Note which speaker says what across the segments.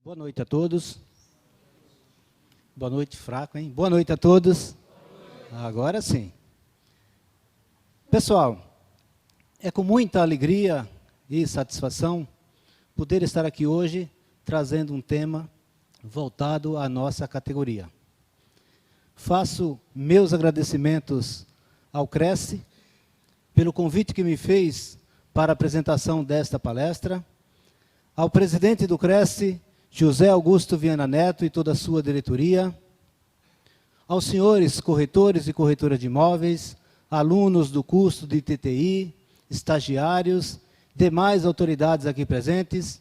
Speaker 1: Boa noite a todos. Boa noite, fraco, hein? Boa noite a todos. Agora sim. Pessoal, é com muita alegria e satisfação poder estar aqui hoje trazendo um tema voltado à nossa categoria. Faço meus agradecimentos ao Cresce pelo convite que me fez para a apresentação desta palestra, ao presidente do Cresce, José Augusto Viana Neto e toda a sua diretoria, aos senhores corretores e corretoras de imóveis, alunos do curso de TTI, estagiários, demais autoridades aqui presentes,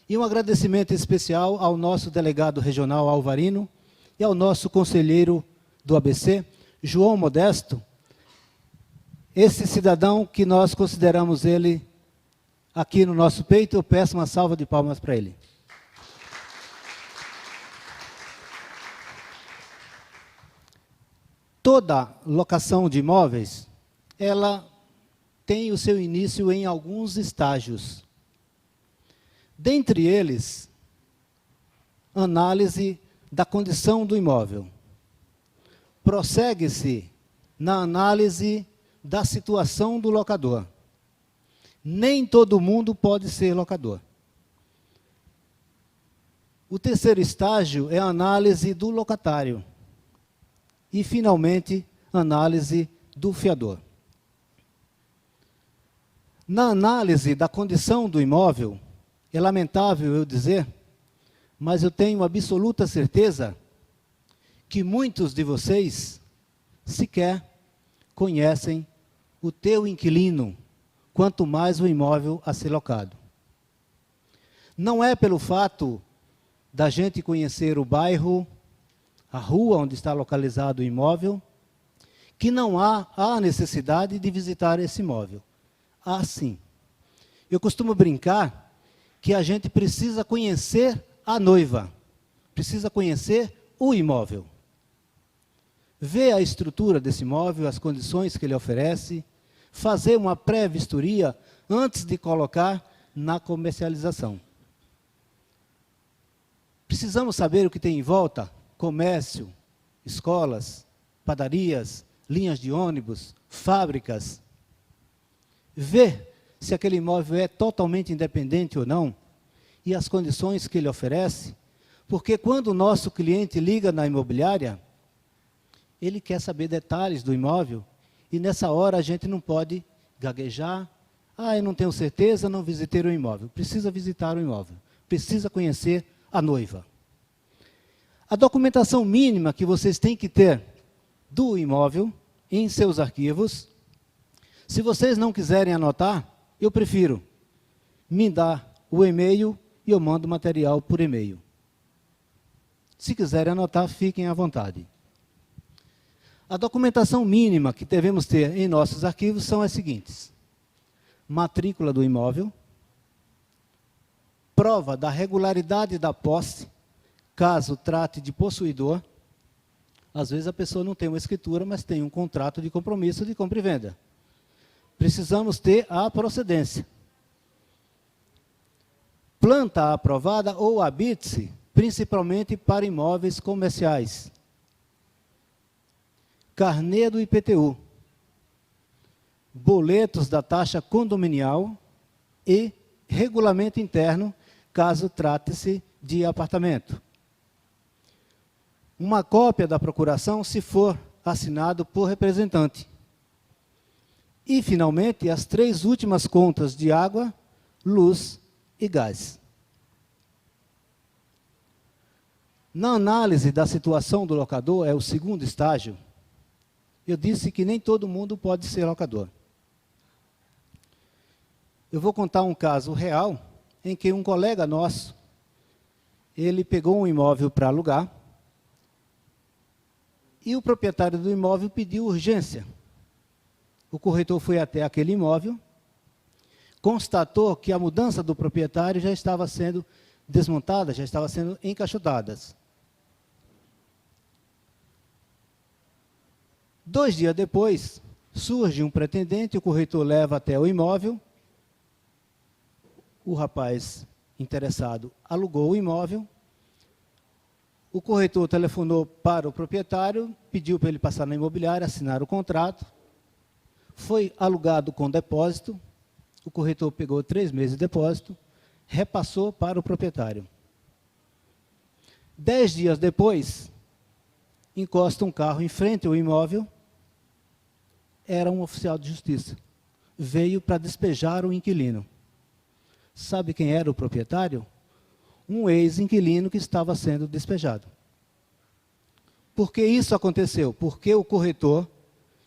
Speaker 1: e um agradecimento especial ao nosso delegado regional Alvarino e ao nosso conselheiro do ABC, João Modesto, esse cidadão que nós consideramos ele aqui no nosso peito. Eu peço uma salva de palmas para ele. Toda locação de imóveis, ela tem o seu início em alguns estágios. Dentre eles, análise da condição do imóvel. Prossegue-se na análise da situação do locador. Nem todo mundo pode ser locador. O terceiro estágio é a análise do locatário. E, finalmente, análise do fiador. Na análise da condição do imóvel, é lamentável eu dizer, mas eu tenho absoluta certeza que muitos de vocês sequer conhecem o teu inquilino, quanto mais o imóvel a ser locado. Não é pelo fato da gente conhecer o bairro, a rua onde está localizado o imóvel, que não há a necessidade de visitar esse imóvel. Há sim. Eu costumo brincar que a gente precisa conhecer a noiva, precisa conhecer o imóvel. Ver a estrutura desse imóvel, as condições que ele oferece, fazer uma pré-vistoria antes de colocar na comercialização. Precisamos saber o que tem em volta: comércio, escolas, padarias, linhas de ônibus, fábricas. Ver se aquele imóvel é totalmente independente ou não e as condições que ele oferece, porque quando o nosso cliente liga na imobiliária, ele quer saber detalhes do imóvel e nessa hora a gente não pode gaguejar. Eu não tenho certeza, não visitei o imóvel. Precisa visitar o imóvel, precisa conhecer a noiva. A documentação mínima que vocês têm que ter do imóvel em seus arquivos, se vocês não quiserem anotar, eu prefiro me dar o e-mail e eu mando o material por e-mail. Se quiserem anotar, fiquem à vontade. A documentação mínima que devemos ter em nossos arquivos são as seguintes: matrícula do imóvel, prova da regularidade da posse, caso trate de possuidor. Às vezes a pessoa não tem uma escritura, mas tem um contrato de compromisso de compra e venda. Precisamos ter a procedência. Planta aprovada ou habite-se, principalmente para imóveis comerciais. Carnê do IPTU. Boletos da taxa condominial e regulamento interno, caso trate-se de apartamento. Uma cópia da procuração, se for assinado por representante. E, finalmente, as 3 últimas contas de água, luz e gás. Na análise da situação do locador, é o segundo estágio, eu disse que nem todo mundo pode ser locador. Eu vou contar um caso real, em que um colega nosso, ele pegou um imóvel para alugar, e o proprietário do imóvel pediu urgência. O corretor foi até aquele imóvel, constatou que a mudança do proprietário já estava sendo desmontada, já estava sendo encaixotada. 2 dias depois, surge um pretendente, o corretor leva até o imóvel, o rapaz interessado alugou o imóvel, o corretor telefonou para o proprietário, pediu para ele passar na imobiliária, assinar o contrato, foi alugado com depósito, o corretor pegou 3 meses de depósito, repassou para o proprietário. 10 dias depois, encosta um carro em frente ao imóvel, era um oficial de justiça. Veio para despejar o inquilino. Sabe quem era o proprietário? Um ex-inquilino que estava sendo despejado. Por que isso aconteceu? Porque o corretor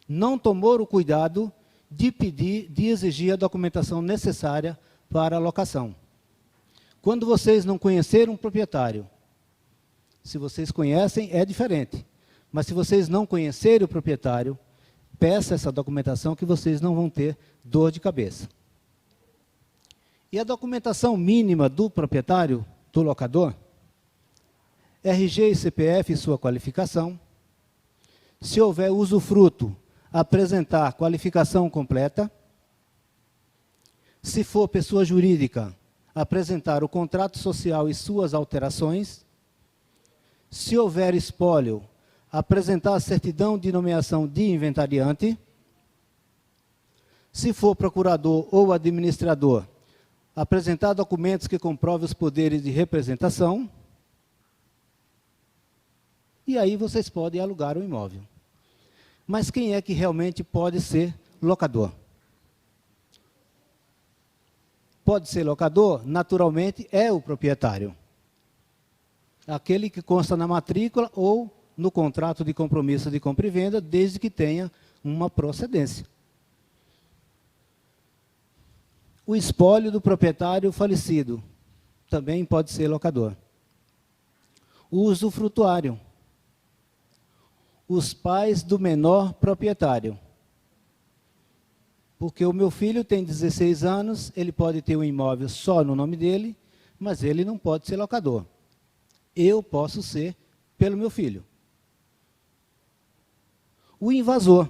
Speaker 1: não tomou o cuidado de pedir, de exigir a documentação necessária para a locação. Quando vocês não conheceram um proprietário, se vocês conhecem, é diferente. Mas se vocês não conhecerem o proprietário, peça essa documentação que vocês não vão ter dor de cabeça. E a documentação mínima do proprietário, do locador, RG e CPF e sua qualificação. Se houver usufruto, apresentar qualificação completa. Se for pessoa jurídica, apresentar o contrato social e suas alterações. Se houver espólio, apresentar a certidão de nomeação de inventariante. Se for procurador ou administrador, apresentar documentos que comprovem os poderes de representação. E aí vocês podem alugar o imóvel. Mas quem é que realmente pode ser locador? Pode ser locador, naturalmente, é o proprietário. Aquele que consta na matrícula ou no contrato de compromisso de compra e venda, desde que tenha uma procedência. O espólio do proprietário falecido também pode ser locador. O usufrutuário. Os pais do menor proprietário. Porque o meu filho tem 16 anos, ele pode ter um imóvel só no nome dele, mas ele não pode ser locador. Eu posso ser pelo meu filho. O invasor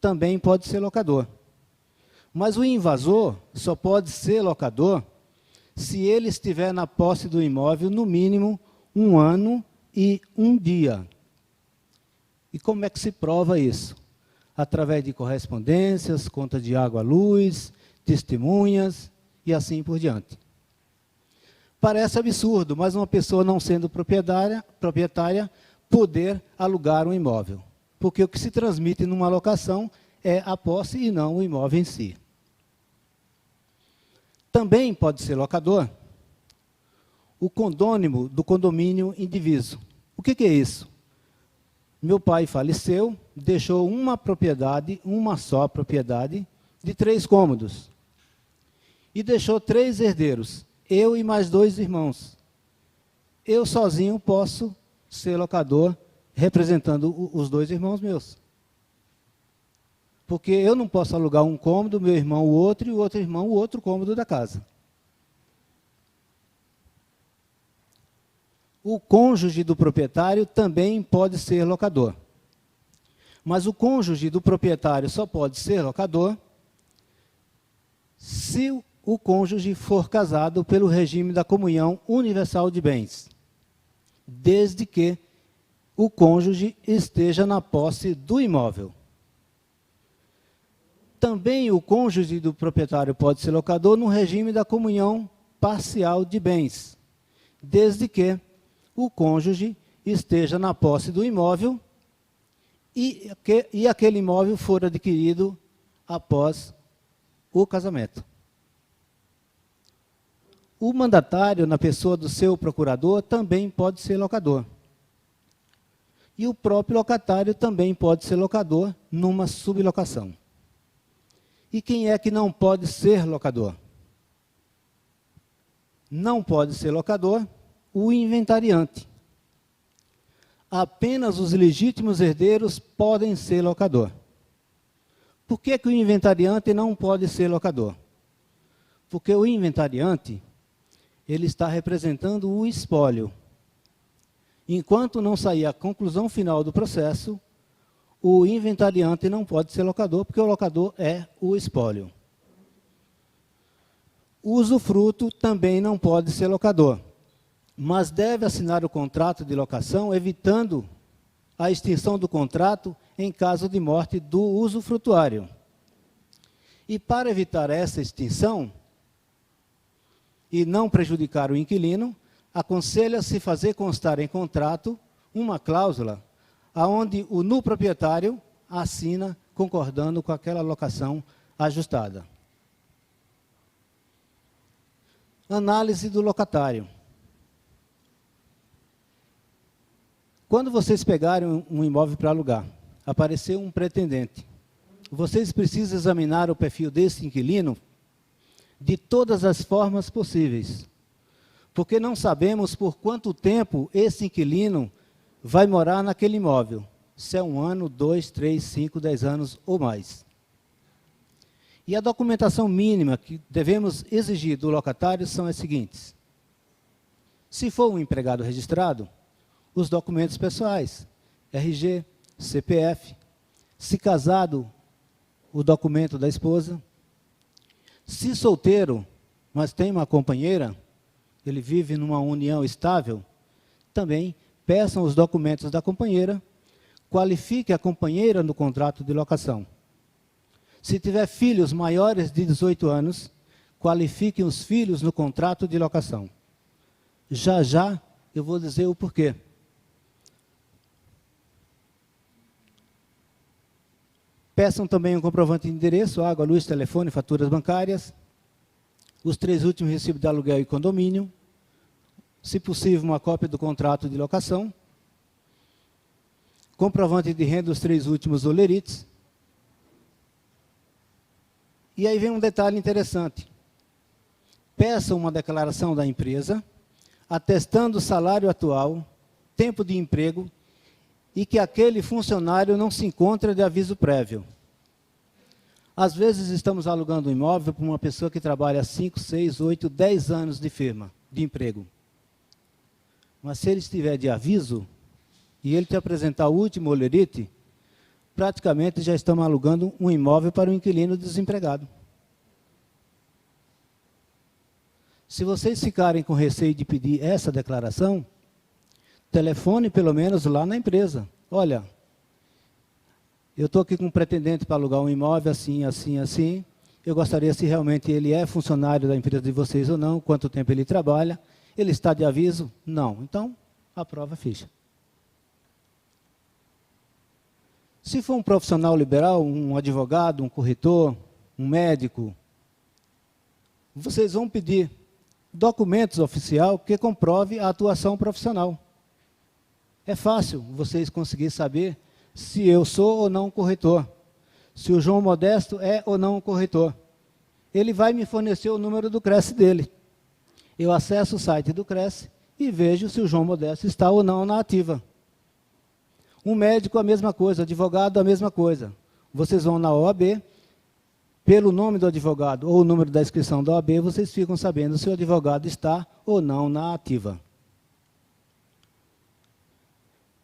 Speaker 1: também pode ser locador. Mas o invasor só pode ser locador se ele estiver na posse do imóvel no mínimo 1 ano e 1 dia. E como é que se prova isso? Através de correspondências, conta de água, luz, testemunhas e assim por diante. Parece absurdo, mas uma pessoa não sendo proprietária poder alugar um imóvel. Porque o que se transmite numa locação é a posse e não o imóvel em si. Também pode ser locador o condônimo do condomínio indiviso. O que é isso? Meu pai faleceu, deixou uma propriedade, uma só propriedade, de 3 cômodos. E deixou 3 herdeiros, eu e mais 2 irmãos. Eu sozinho posso ser locador, representando os 2 irmãos meus. Porque eu não posso alugar um cômodo, meu irmão o outro, e o outro irmão o outro cômodo da casa. O cônjuge do proprietário também pode ser locador. Mas o cônjuge do proprietário só pode ser locador se o cônjuge for casado pelo regime da comunhão universal de bens, desde que o cônjuge esteja na posse do imóvel. Também o cônjuge do proprietário pode ser locador no regime da comunhão parcial de bens, desde que o cônjuge esteja na posse do imóvel e aquele imóvel for adquirido após o casamento. O mandatário, na pessoa do seu procurador, também pode ser locador. E o próprio locatário também pode ser locador numa sublocação. E quem é que não pode ser locador? Não pode ser locador o inventariante. Apenas os legítimos herdeiros podem ser locador. Por que o inventariante não pode ser locador? Porque o inventariante, ele está representando o espólio. Enquanto não sair a conclusão final do processo, o inventariante não pode ser locador, porque o locador é o espólio. O usufruto também não pode ser locador, mas deve assinar o contrato de locação, evitando a extinção do contrato em caso de morte do usufrutuário. E para evitar essa extinção e não prejudicar o inquilino, aconselha-se fazer constar em contrato uma cláusula aonde o nu proprietário assina concordando com aquela locação ajustada. Análise do locatário. Quando vocês pegarem um imóvel para alugar, apareceu um pretendente, vocês precisam examinar o perfil desse inquilino de todas as formas possíveis, porque não sabemos por quanto tempo esse inquilino vai morar naquele imóvel, se é 1 ano, 2, 3, 5, 10 anos ou mais. E a documentação mínima que devemos exigir do locatário são as seguintes. Se for um empregado registrado, os documentos pessoais, RG, CPF, se casado, o documento da esposa. Se solteiro, mas tem uma companheira, ele vive numa união estável, também peçam os documentos da companheira, qualifique a companheira no contrato de locação. Se tiver filhos maiores de 18 anos, qualifiquem os filhos no contrato de locação. Já já eu vou dizer o porquê. Peçam também um comprovante de endereço, água, luz, telefone, faturas bancárias, os 3 últimos recibos de aluguel e condomínio, se possível, uma cópia do contrato de locação, comprovante de renda dos 3 últimos olerites. E aí vem um detalhe interessante. Peçam uma declaração da empresa, atestando o salário atual, tempo de emprego, e que aquele funcionário não se encontra de aviso prévio. Às vezes estamos alugando um imóvel para uma pessoa que trabalha 5, 6, 8, 10 anos de firma, de emprego. Mas se ele estiver de aviso, e ele te apresentar o último olerite, praticamente já estamos alugando um imóvel para um inquilino desempregado. Se vocês ficarem com receio de pedir essa declaração, telefone pelo menos lá na empresa. Olha, eu estou aqui com um pretendente para alugar um imóvel assim, assim, assim. Eu gostaria se realmente ele é funcionário da empresa de vocês ou não, quanto tempo ele trabalha. Ele está de aviso? Não. Então, aprova a ficha. Se for um profissional liberal, um advogado, um corretor, um médico, vocês vão pedir documentos oficiais que comprove a atuação profissional. É fácil vocês conseguirem saber se eu sou ou não um corretor, se o João Modesto é ou não um corretor. Ele vai me fornecer o número do CRES dele. Eu acesso o site do CRES e vejo se o João Modesto está ou não na ativa. Um médico, a mesma coisa, advogado, a mesma coisa. Vocês vão na OAB, pelo nome do advogado ou o número da inscrição da OAB, vocês ficam sabendo se o advogado está ou não na ativa.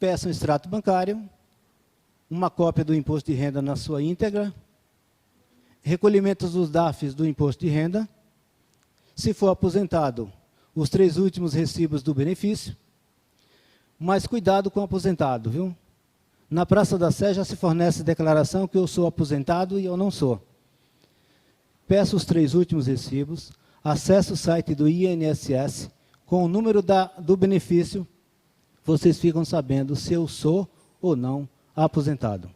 Speaker 1: Peçam um extrato bancário, uma cópia do imposto de renda na sua íntegra, recolhimentos dos DAFs do imposto de renda, se for aposentado, os 3 últimos recibos do benefício, mas cuidado com o aposentado, viu? Na Praça da Sé já se fornece declaração que eu sou aposentado e eu não sou. Peço os 3 últimos recibos, acesse o site do INSS, com o número do benefício, vocês ficam sabendo se eu sou ou não aposentado.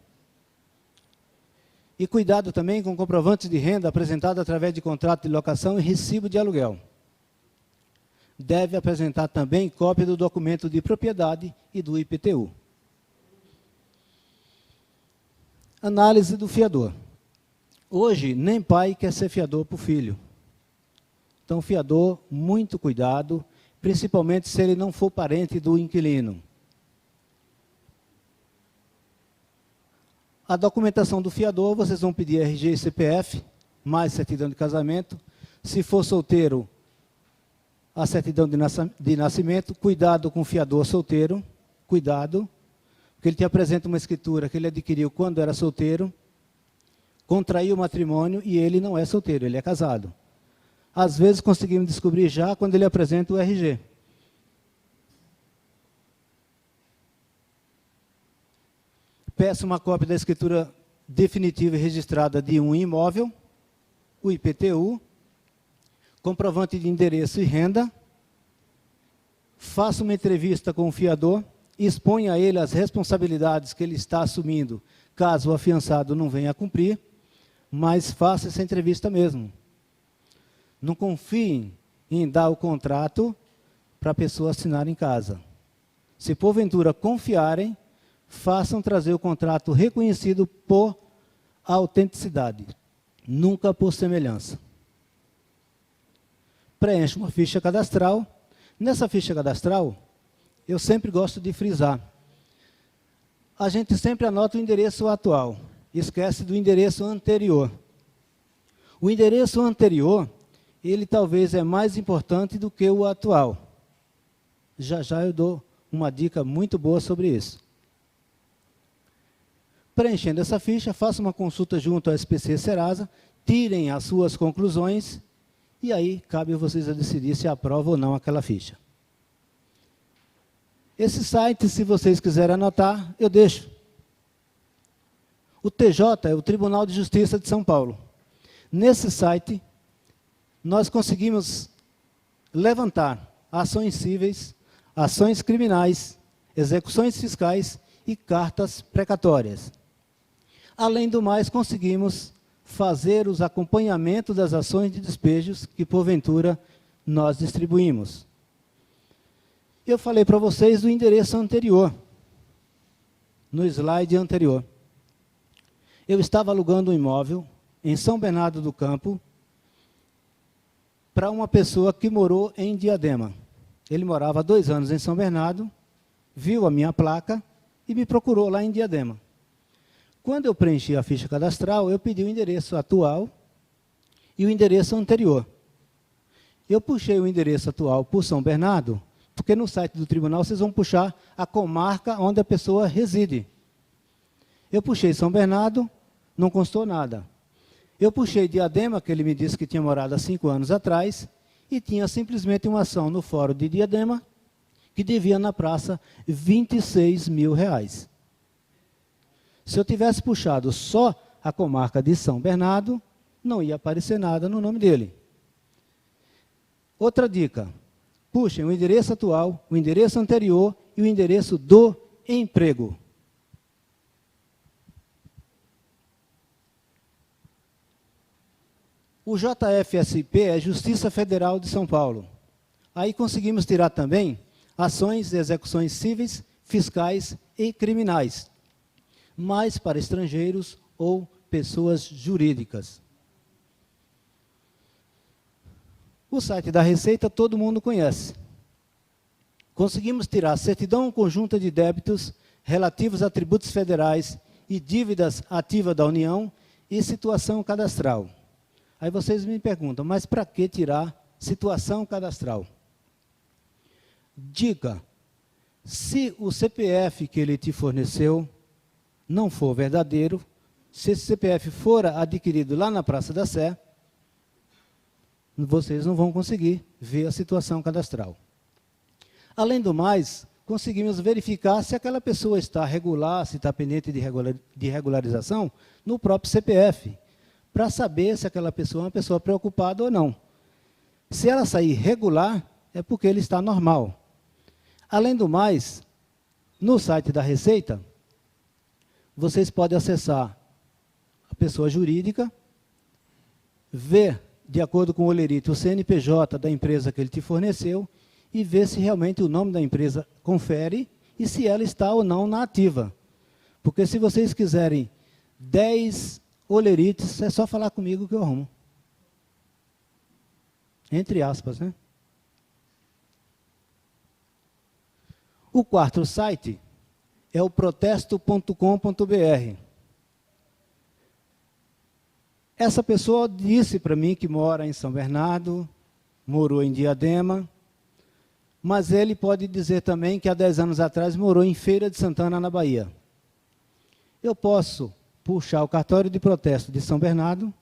Speaker 1: E cuidado também com comprovantes de renda apresentado através de contrato de locação e recibo de aluguel. Deve apresentar também cópia do documento de propriedade e do IPTU. Análise do fiador. Hoje, nem pai quer ser fiador para o filho. Então, fiador, muito cuidado, principalmente se ele não for parente do inquilino. A documentação do fiador, vocês vão pedir RG e CPF, mais certidão de casamento. Se for solteiro, a certidão de nascimento. Cuidado com o fiador solteiro, cuidado, porque ele te apresenta uma escritura que ele adquiriu quando era solteiro, contraiu o matrimônio e ele não é solteiro, ele é casado. às vezes conseguimos descobrir já quando ele apresenta o RG. Peço uma cópia da escritura definitiva e registrada de um imóvel, o IPTU, comprovante de endereço e renda, faço uma entrevista com o fiador, exponha a ele as responsabilidades que ele está assumindo, caso o afiançado não venha a cumprir, mas faça essa entrevista mesmo. Não confiem em dar o contrato para a pessoa assinar em casa. Se porventura confiarem, façam trazer o contrato reconhecido por autenticidade, nunca por semelhança. Preencha uma ficha cadastral. Nessa ficha cadastral, eu sempre gosto de frisar. A gente sempre anota o endereço atual, esquece do endereço anterior. O endereço anterior, ele talvez é mais importante do que o atual. Já já eu dou uma dica muito boa sobre isso. Preenchendo essa ficha, faça uma consulta junto ao SPC Serasa, tirem as suas conclusões, e aí cabe a vocês a decidir se aprovam ou não aquela ficha. Esse site, se vocês quiserem anotar, eu deixo. O TJ é o Tribunal de Justiça de São Paulo. Nesse site, nós conseguimos levantar ações cíveis, ações criminais, execuções fiscais e cartas precatórias. Além do mais, conseguimos fazer os acompanhamentos das ações de despejos que, porventura, nós distribuímos. Eu falei para vocês do endereço anterior, no slide anterior. Eu estava alugando um imóvel em São Bernardo do Campo para uma pessoa que morou em Diadema. Ele morava há 2 anos em São Bernardo, viu a minha placa e me procurou lá em Diadema. Quando eu preenchi a ficha cadastral, eu pedi o endereço atual e o endereço anterior. Eu puxei o endereço atual por São Bernardo, porque no site do tribunal vocês vão puxar a comarca onde a pessoa reside. Eu puxei São Bernardo, não constou nada. Eu puxei Diadema, que ele me disse que tinha morado há 5 anos atrás, e tinha simplesmente uma ação no fórum de Diadema, que devia na praça R$26 mil. Se eu tivesse puxado só a comarca de São Bernardo, não ia aparecer nada no nome dele. Outra dica, puxem o endereço atual, o endereço anterior e o endereço do emprego. O JFSP é Justiça Federal de São Paulo. Aí conseguimos tirar também ações de execuções cíveis, fiscais e criminais, mas para estrangeiros ou pessoas jurídicas. O site da Receita todo mundo conhece. Conseguimos tirar certidão conjunta de débitos relativos a tributos federais e dívidas ativas da União e situação cadastral. Aí vocês me perguntam, mas para que tirar situação cadastral? Dica, se o CPF que ele te forneceu não for verdadeiro, se esse CPF for adquirido lá na Praça da Sé, vocês não vão conseguir ver a situação cadastral. Além do mais, conseguimos verificar se aquela pessoa está regular, se está pendente de regularização no próprio CPF, para saber se aquela pessoa é uma pessoa preocupada ou não. Se ela sair regular, é porque ele está normal. Além do mais, no site da Receita, vocês podem acessar a pessoa jurídica, ver, de acordo com o Olerite, o CNPJ da empresa que ele te forneceu e ver se realmente o nome da empresa confere e se ela está ou não na ativa. Porque se vocês quiserem 10 olerites, é só falar comigo que eu arrumo. Entre aspas, né? O quarto site é o protesto.com.br. Essa pessoa disse para mim que mora em São Bernardo, morou em Diadema, mas ele pode dizer também que há 10 anos atrás morou em Feira de Santana, na Bahia. Eu posso puxar o cartório de protesto de São Bernardo,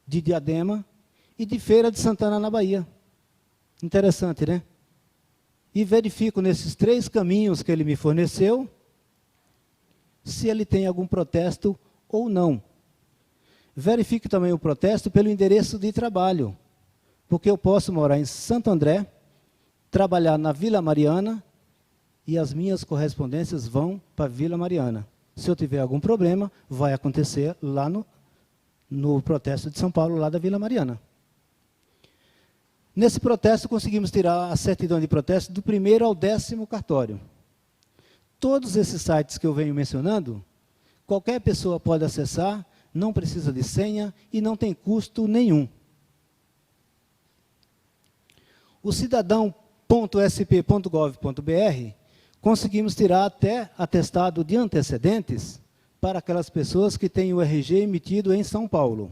Speaker 1: de Diadema, e de Feira de Santana, na Bahia. Interessante, né? E verifico nesses 3 caminhos que ele me forneceu, se ele tem algum protesto ou não. Verifique também o protesto pelo endereço de trabalho, porque eu posso morar em Santo André, trabalhar na Vila Mariana, e as minhas correspondências vão para a Vila Mariana. Se eu tiver algum problema, vai acontecer lá no protesto de São Paulo, lá da Vila Mariana. Nesse protesto, conseguimos tirar a certidão de protesto do 1º ao 10º cartório. Todos esses sites que eu venho mencionando, qualquer pessoa pode acessar, não precisa de senha e não tem custo nenhum. O cidadão.sp.gov.br, conseguimos tirar até atestado de antecedentes para aquelas pessoas que têm o RG emitido em São Paulo.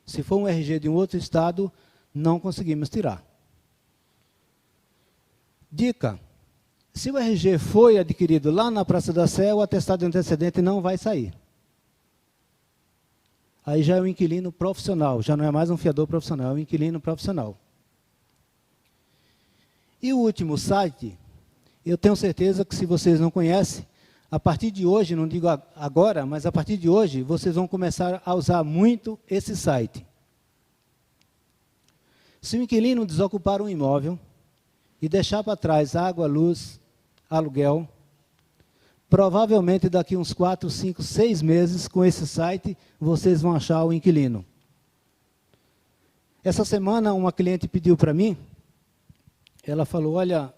Speaker 1: Se for um RG de um outro estado, não conseguimos tirar. Dica: se o RG foi adquirido lá na Praça da Sé, o atestado de antecedente não vai sair. Aí já é um inquilino profissional, já não é mais um fiador profissional, é um inquilino profissional. E o último site, eu tenho certeza que se vocês não conhecem, a partir de hoje, não digo agora, mas a partir de hoje, vocês vão começar a usar muito esse site. Se o inquilino desocupar um imóvel e deixar para trás água, luz, aluguel, provavelmente daqui uns 4, 5, 6 meses, com esse site, vocês vão achar o inquilino. Essa semana, uma cliente pediu para mim, ela falou, olha,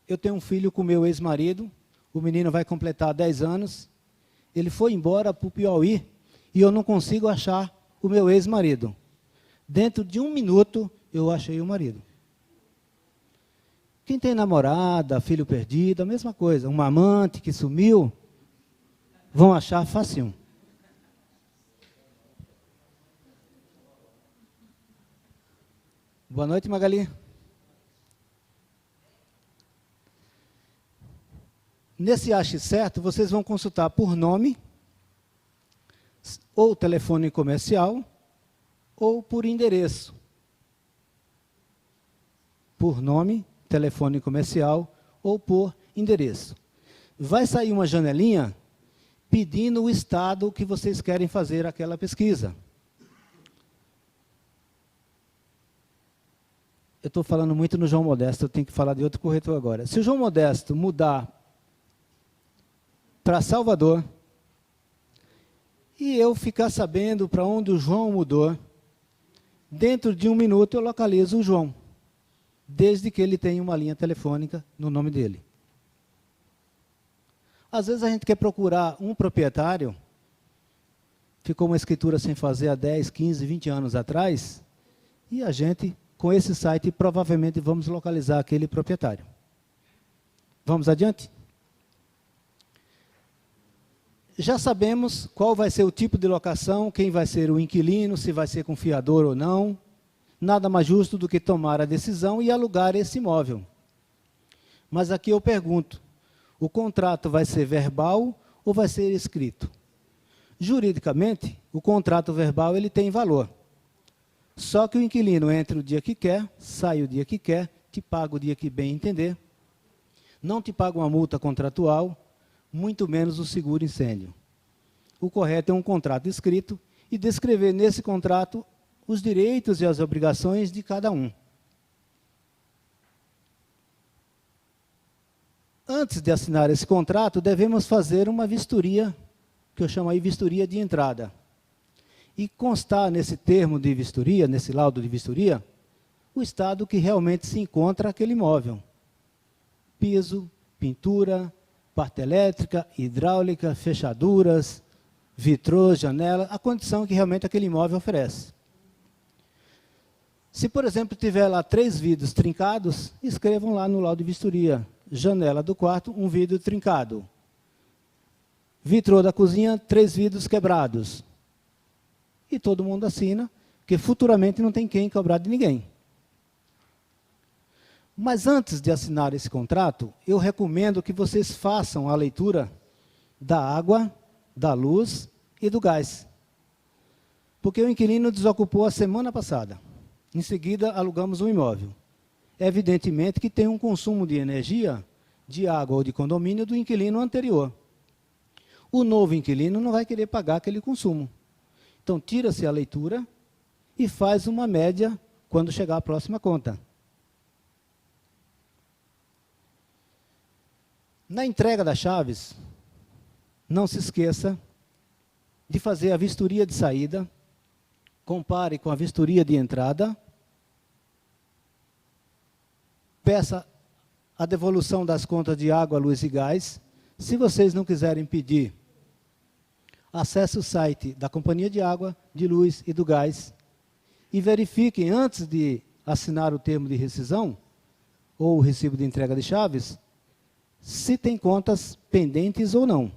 Speaker 1: eu tenho um filho com meu ex-marido, o menino vai completar 10 anos, ele foi embora para o Piauí e eu não consigo achar o meu ex-marido. Dentro de 1 minuto, eu achei o marido. Quem tem namorada, filho perdido, a mesma coisa. Um amante que sumiu, vão achar facinho. Boa noite, Magali. Nesse Ache Certo, vocês vão consultar por nome, ou telefone comercial, ou por endereço. Por nome, telefone comercial, ou por endereço. Vai sair uma janelinha pedindo o estado que vocês querem fazer aquela pesquisa. Eu estou falando muito no João Modesto, eu tenho que falar de outro corretor agora. Se o João Modesto mudar para Salvador, e eu ficar sabendo para onde o João mudou, dentro de 1 minuto eu localizo o João, desde que ele tenha uma linha telefônica no nome dele. Às vezes a gente quer procurar um proprietário, ficou uma escritura sem fazer há 10, 15, 20 anos atrás, e a gente, com esse site, provavelmente vamos localizar aquele proprietário. Vamos adiante? Já sabemos qual vai ser o tipo de locação, quem vai ser o inquilino, se vai ser com fiador ou não. Nada mais justo do que tomar a decisão e alugar esse imóvel. Mas aqui eu pergunto, o contrato vai ser verbal ou vai ser escrito? Juridicamente, o contrato verbal ele tem valor. Só que o inquilino entra o dia que quer, sai o dia que quer, te paga o dia que bem entender, não te paga uma multa contratual, muito menos o seguro incêndio. O correto é um contrato escrito e descrever nesse contrato os direitos e as obrigações de cada um. Antes de assinar esse contrato, devemos fazer uma vistoria, que eu chamo aí vistoria de entrada. E constar nesse termo de vistoria, nesse laudo de vistoria, o estado que realmente se encontra aquele imóvel. Piso, pintura, parte elétrica, hidráulica, fechaduras, vitrôs, janela, a condição que realmente aquele imóvel oferece. Se, por exemplo, tiver lá 3 vidros trincados, escrevam lá no laudo de vistoria. Janela do quarto, um vidro trincado. Vitrô da cozinha, 3 vidros quebrados. E todo mundo assina, porque futuramente não tem quem cobrar de ninguém. Mas antes de assinar esse contrato, eu recomendo que vocês façam a leitura da água, da luz e do gás. Porque o inquilino desocupou a semana passada. Em seguida, alugamos um imóvel. Evidentemente que tem um consumo de energia, de água ou de condomínio do inquilino anterior. O novo inquilino não vai querer pagar aquele consumo. Então, tira-se a leitura e faz uma média quando chegar a próxima conta. Na entrega das chaves, não se esqueça de fazer a vistoria de saída, compare com a vistoria de entrada, peça a devolução das contas de água, luz e gás. Se vocês não quiserem pedir, acesse o site da Companhia de Água, de Luz e do Gás e verifiquem, antes de assinar o termo de rescisão ou o recibo de entrega de chaves, se tem contas pendentes ou não.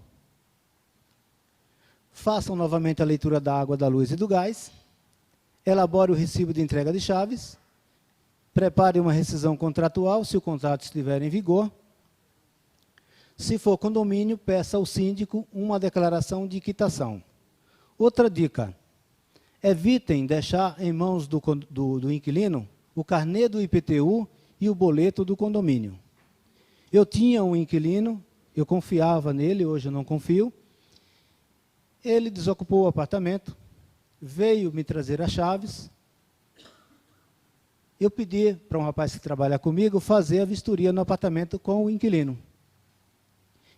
Speaker 1: Façam novamente a leitura da água, da luz e do gás, elabore o recibo de entrega de chaves, prepare uma rescisão contratual, se o contrato estiver em vigor. Se for condomínio, peça ao síndico uma declaração de quitação. Outra dica, evitem deixar em mãos do inquilino o carnê do IPTU e o boleto do condomínio. Eu tinha um inquilino, eu confiava nele, hoje eu não confio. Ele desocupou o apartamento, veio me trazer as chaves. Eu pedi para um rapaz que trabalha comigo fazer a vistoria no apartamento com o inquilino.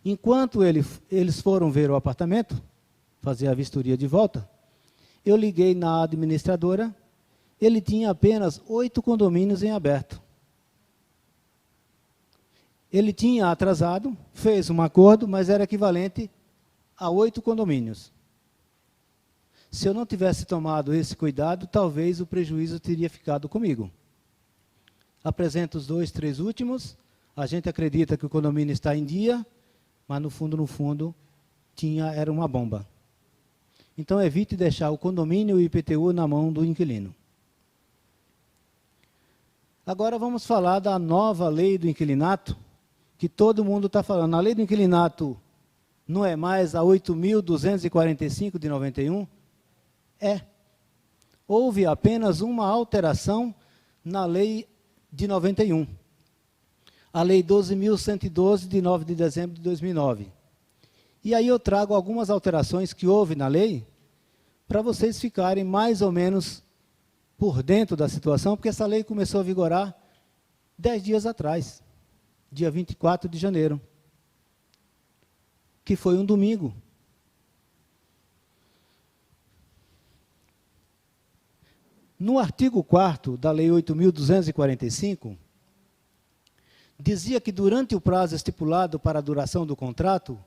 Speaker 1: Enquanto eles foram ver o apartamento, fazer a vistoria de volta, eu liguei na administradora, ele tinha apenas 8 condomínios em aberto. Ele tinha atrasado, fez um acordo, mas era equivalente a 8 condomínios. Se eu não tivesse tomado esse cuidado, talvez o prejuízo teria ficado comigo. Apresento os 2, 3 últimos, a gente acredita que o condomínio está em dia, mas no fundo, era uma bomba. Então, evite deixar o condomínio e o IPTU na mão do inquilino. Agora vamos falar da nova lei do inquilinato, que todo mundo está falando. A lei do inquilinato não é mais a 8.245 de 91? É. Houve apenas uma alteração na lei de 91. A lei 12.112, de 9 de dezembro de 2009. E aí eu trago algumas alterações que houve na lei, para vocês ficarem mais ou menos por dentro da situação, porque essa lei começou a vigorar 10 dias atrás, dia 24 de janeiro, que foi um domingo. No artigo 4º da Lei 8.245, dizia que durante o prazo estipulado para a duração do contrato,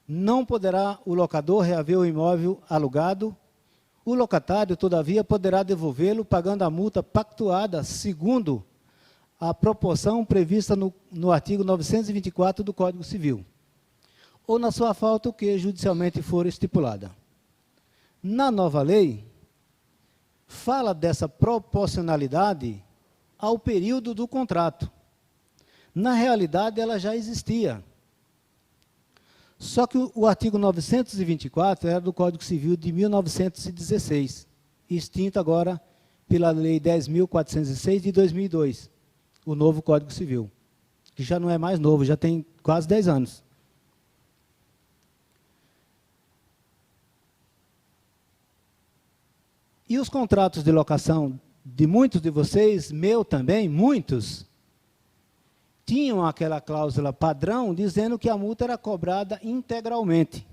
Speaker 1: não poderá o locador reaver o imóvel alugado. O locatário, todavia, poderá devolvê-lo pagando a multa pactuada segundo a proporção prevista no artigo 924 do Código Civil, ou na sua falta o que judicialmente for estipulada. Na nova lei, fala dessa proporcionalidade ao período do contrato. Na realidade, ela já existia. Só que o artigo 924 era do Código Civil de 1916, extinto agora pela Lei 10.406 de 2002, o novo Código Civil, que já não é mais novo, já tem quase 10 anos. E os contratos de locação de muitos de vocês, meu também, muitos, tinham aquela cláusula padrão dizendo que a multa era cobrada integralmente.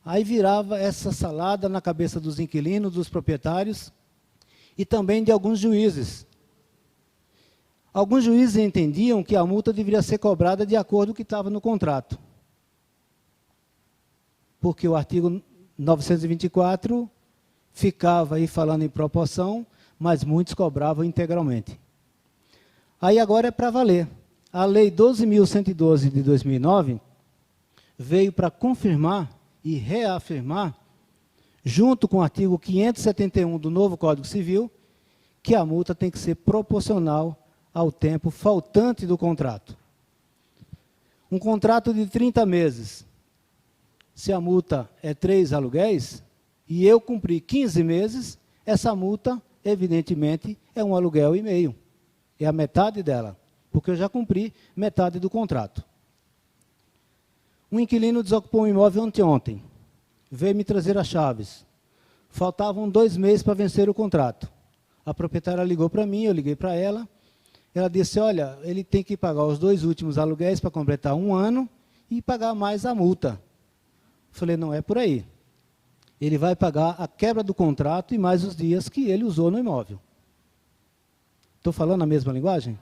Speaker 1: Aí virava essa salada na cabeça dos inquilinos, dos proprietários e também de alguns juízes. Alguns juízes entendiam que a multa deveria ser cobrada de acordo com o que estava no contrato. Porque o artigo 924 ficava aí falando em proporção, mas muitos cobravam integralmente. Aí agora é para valer. A Lei 12.112 de 2009 veio para confirmar e reafirmar, junto com o artigo 571 do novo Código Civil, que a multa tem que ser proporcional ao tempo faltante do contrato. Um contrato de 30 meses, se a multa é 3 aluguéis, e eu cumpri 15 meses, essa multa, evidentemente, é um aluguel e meio. É a metade dela, porque eu já cumpri metade do contrato. Um inquilino desocupou um imóvel anteontem, veio me trazer as chaves. Faltavam 2 meses para vencer o contrato. A proprietária ligou para mim, eu liguei para ela. Ela disse, olha, ele tem que pagar os 2 últimos aluguéis para completar 1 ano e pagar mais a multa. Falei, não é por aí. Ele vai pagar a quebra do contrato e mais os dias que ele usou no imóvel. Estou falando a mesma linguagem?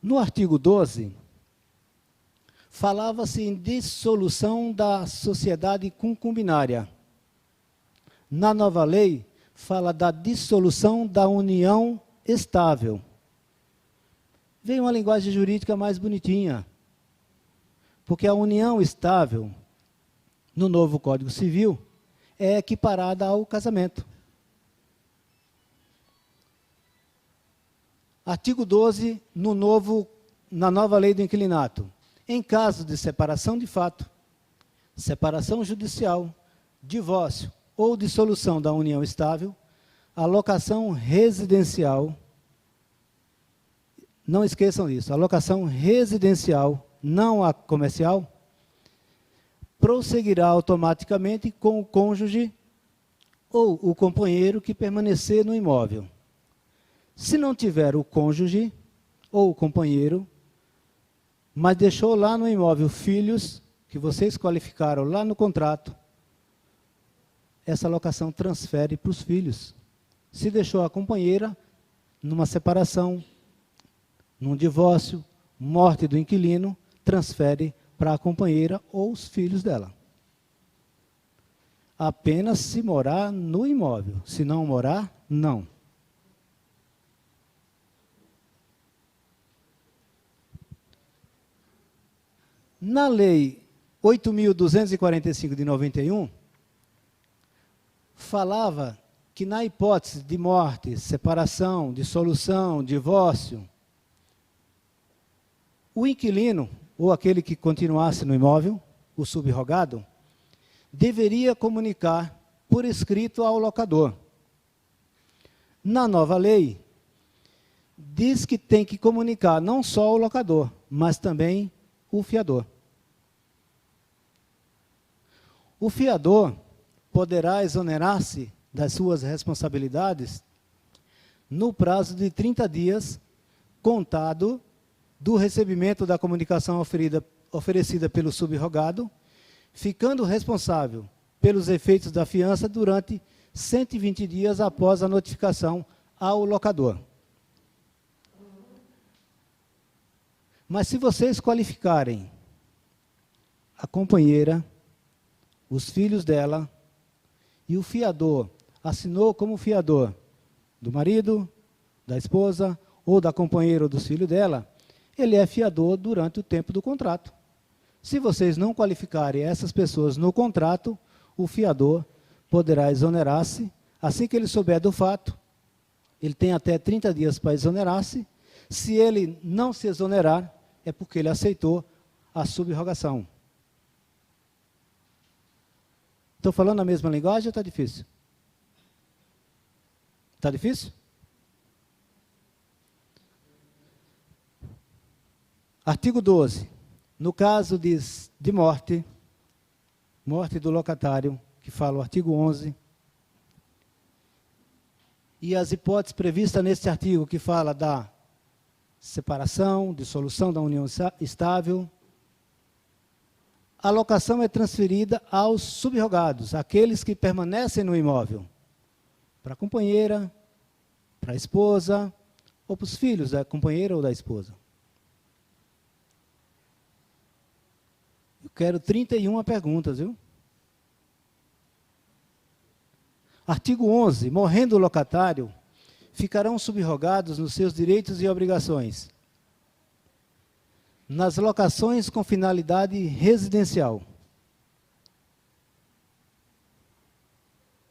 Speaker 1: No artigo 12, falava-se em dissolução da sociedade concubinária. Na nova lei, fala da dissolução da união estável. Veio uma linguagem jurídica mais bonitinha, porque a união estável, no novo Código Civil, é equiparada ao casamento. Artigo 12, na nova lei do inquilinato. Em caso de separação de fato, separação judicial, divórcio ou dissolução da união estável, a locação residencial, não esqueçam disso, a locação residencial, não a comercial, prosseguirá automaticamente com o cônjuge ou o companheiro que permanecer no imóvel. Se não tiver o cônjuge ou o companheiro, mas deixou lá no imóvel filhos, que vocês qualificaram lá no contrato, essa locação transfere para os filhos. Se deixou a companheira, numa separação, num divórcio, morte do inquilino, transfere para a companheira ou os filhos dela. Apenas se morar no imóvel. Se não morar, não. Na Lei 8.245 de 91, falava que na hipótese de morte, separação, dissolução, divórcio, o inquilino, ou aquele que continuasse no imóvel, o subrogado, deveria comunicar por escrito ao locador. Na nova lei, diz que tem que comunicar não só ao locador, mas também o fiador. O fiador poderá exonerar-se das suas responsabilidades no prazo de 30 dias, contado do recebimento da comunicação oferecida pelo subrogado, ficando responsável pelos efeitos da fiança durante 120 dias após a notificação ao locador. Mas se vocês qualificarem a companheira, os filhos dela, e o fiador assinou como fiador do marido, da esposa, ou da companheira ou dos filhos dela, ele é fiador durante o tempo do contrato. Se vocês não qualificarem essas pessoas no contrato, o fiador poderá exonerar-se. Assim que ele souber do fato, ele tem até 30 dias para exonerar-se. Se ele não se exonerar, é porque ele aceitou a subrogação. Estou falando a mesma linguagem ou está difícil? Está difícil? Artigo 12. No caso de morte do locatário, que fala o artigo 11, e as hipóteses previstas neste artigo, que fala da separação, dissolução da união estável, a locação é transferida aos subrogados, aqueles que permanecem no imóvel, para a companheira, para a esposa, ou para os filhos da companheira ou da esposa. Eu quero 31 perguntas, viu? Artigo 11. Morrendo o locatário, ficarão subrogados nos seus direitos e obrigações. Nas locações com finalidade residencial,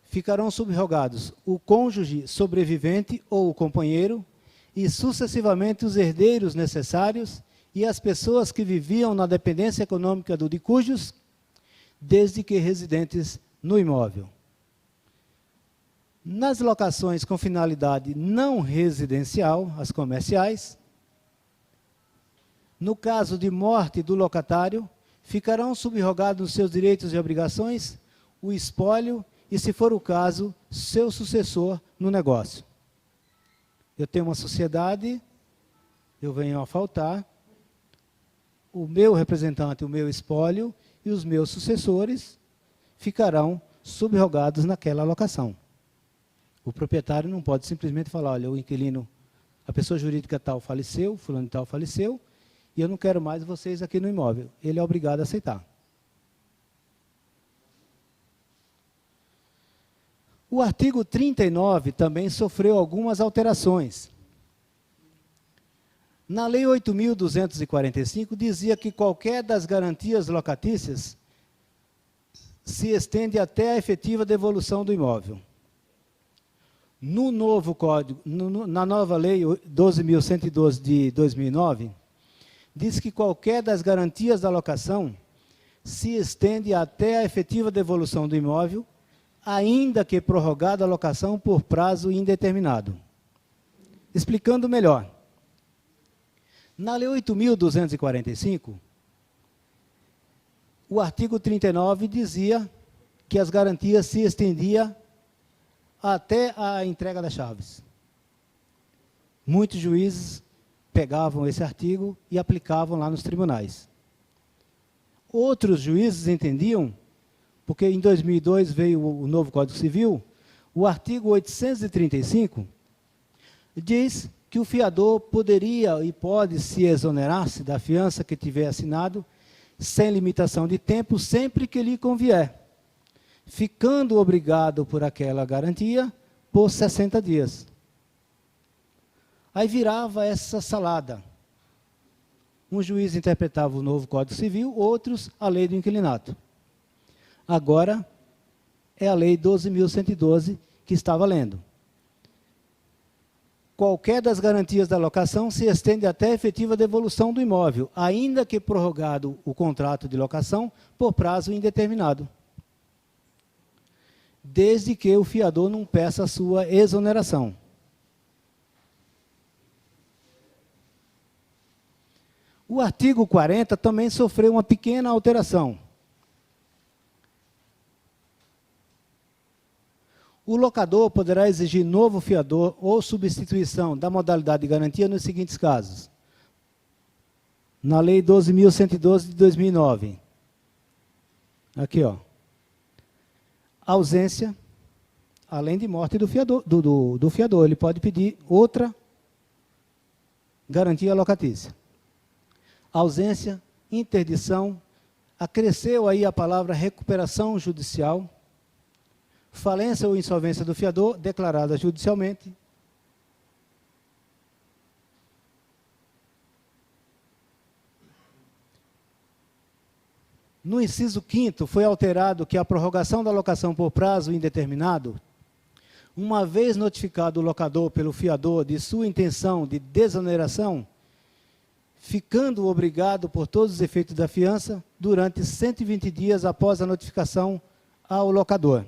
Speaker 1: ficarão subrogados o cônjuge sobrevivente ou o companheiro e sucessivamente os herdeiros necessários e as pessoas que viviam na dependência econômica de cujos, desde que residentes no imóvel. Nas locações com finalidade não residencial, as comerciais, no caso de morte do locatário, ficarão subrogados seus direitos e obrigações, o espólio e, se for o caso, seu sucessor no negócio. Eu tenho uma sociedade, eu venho a faltar, o meu representante, o meu espólio e os meus sucessores ficarão subrogados naquela locação. O proprietário não pode simplesmente falar, olha, o inquilino, a pessoa jurídica tal faleceu, fulano tal faleceu, e eu não quero mais vocês aqui no imóvel. Ele é obrigado a aceitar. O artigo 39 também sofreu algumas alterações. Na Lei 8.245, dizia que qualquer das garantias locatícias se estende até a efetiva devolução do imóvel. No novo código, na nova Lei 12.112 de 2009, diz que qualquer das garantias da locação se estende até a efetiva devolução do imóvel, ainda que prorrogada a locação por prazo indeterminado. Explicando melhor. Na Lei 8.245, o artigo 39 dizia que as garantias se estendiam até a entrega das chaves. Muitos juízes pegavam esse artigo e aplicavam lá nos tribunais. Outros juízes entendiam, porque em 2002 veio o novo Código Civil, o artigo 835 diz que o fiador poderia e pode se exonerar-se da fiança que tiver assinado, sem limitação de tempo, sempre que lhe convier, ficando obrigado por aquela garantia por 60 dias. Aí virava essa salada. Um juiz interpretava o novo Código Civil, outros a lei do inquilinato. Agora é a Lei 12.112 que está valendo. Qualquer das garantias da locação se estende até a efetiva devolução do imóvel, ainda que prorrogado o contrato de locação por prazo indeterminado, desde que o fiador não peça a sua exoneração. O artigo 40 também sofreu uma pequena alteração. O locador poderá exigir novo fiador ou substituição da modalidade de garantia nos seguintes casos. Na Lei 12.112 de 2009. Aqui, ó. Ausência, além de morte do fiador, do fiador, ele pode pedir outra garantia locatícia. Ausência, interdição, acresceu aí a palavra recuperação judicial, falência ou insolvência do fiador, declarada judicialmente. No inciso 5º, foi alterado que a prorrogação da locação por prazo indeterminado, uma vez notificado o locador pelo fiador de sua intenção de desoneração, ficando obrigado por todos os efeitos da fiança durante 120 dias após a notificação ao locador.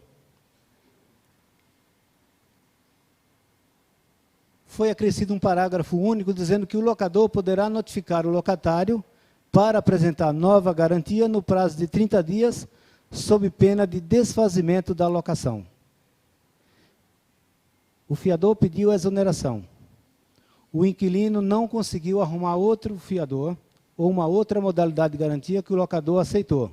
Speaker 1: Foi acrescido um parágrafo único dizendo que o locador poderá notificar o locatário para apresentar nova garantia no prazo de 30 dias, sob pena de desfazimento da locação. O fiador pediu a exoneração. O inquilino não conseguiu arrumar outro fiador ou uma outra modalidade de garantia que o locador aceitou.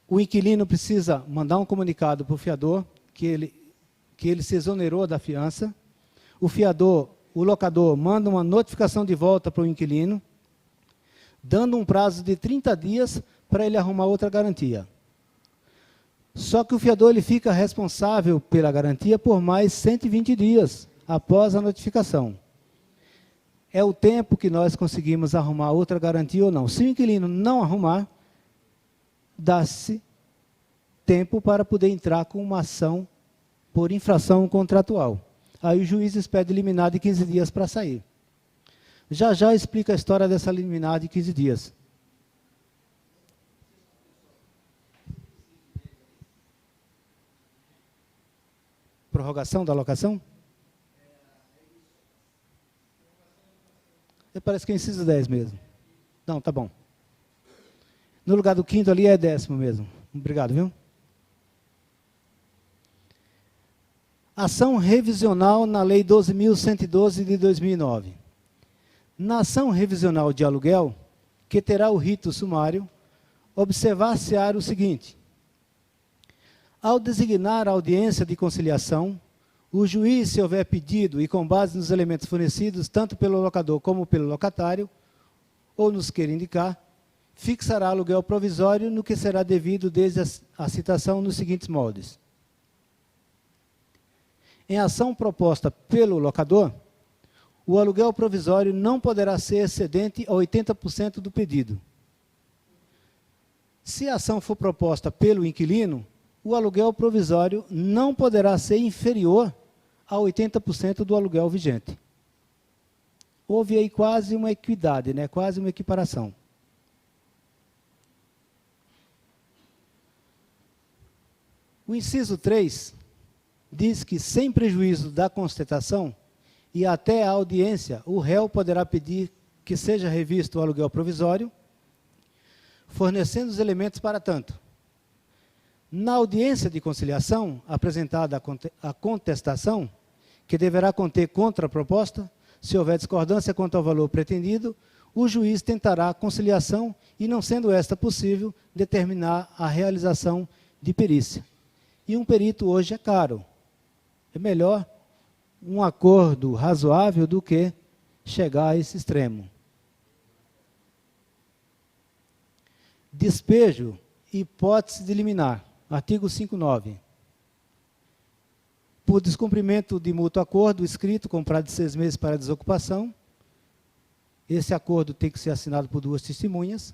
Speaker 1: O inquilino precisa mandar um comunicado para o fiador que ele se exonerou da fiança. O locador manda uma notificação de volta para o inquilino, dando um prazo de 30 dias para ele arrumar outra garantia. Só que o fiador ele fica responsável pela garantia por mais 120 dias após a notificação. É o tempo que nós conseguimos arrumar outra garantia ou não. Se o inquilino não arrumar, dá-se tempo para poder entrar com uma ação por infração contratual. Aí o juiz expede liminar de 15 dias para sair. Já já explica a história dessa liminar de 15 dias. Prorrogação da locação? Parece que é inciso 10 mesmo. Não, tá bom. No lugar do quinto ali é 10º mesmo. Obrigado, viu? Ação revisional na Lei 12.112 de 2009. Na ação revisional de aluguel, que terá o rito sumário, observar-se-á o seguinte: ao designar a audiência de conciliação, o juiz, se houver pedido e com base nos elementos fornecidos tanto pelo locador como pelo locatário, ou nos queira indicar, fixará aluguel provisório no que será devido desde a citação nos seguintes moldes. Em ação proposta pelo locador, o aluguel provisório não poderá ser excedente a 80% do pedido. Se a ação for proposta pelo inquilino, o aluguel provisório não poderá ser inferior a 80% do aluguel vigente. Houve aí quase uma equidade, né? Quase uma equiparação. O inciso 3 diz que, sem prejuízo da constatação e até a audiência, o réu poderá pedir que seja revisto o aluguel provisório, fornecendo os elementos para tanto. Na audiência de conciliação, apresentada a contestação, que deverá conter contraproposta, se houver discordância quanto ao valor pretendido, o juiz tentará a conciliação e, não sendo esta possível, determinar a realização de perícia. E um perito hoje é caro. É melhor um acordo razoável do que chegar a esse extremo. Despejo e hipótese de liminar. Artigo 5.9. Por descumprimento de mútuo acordo escrito com prazo de 6 meses para desocupação, esse acordo tem que ser assinado por 2 testemunhas.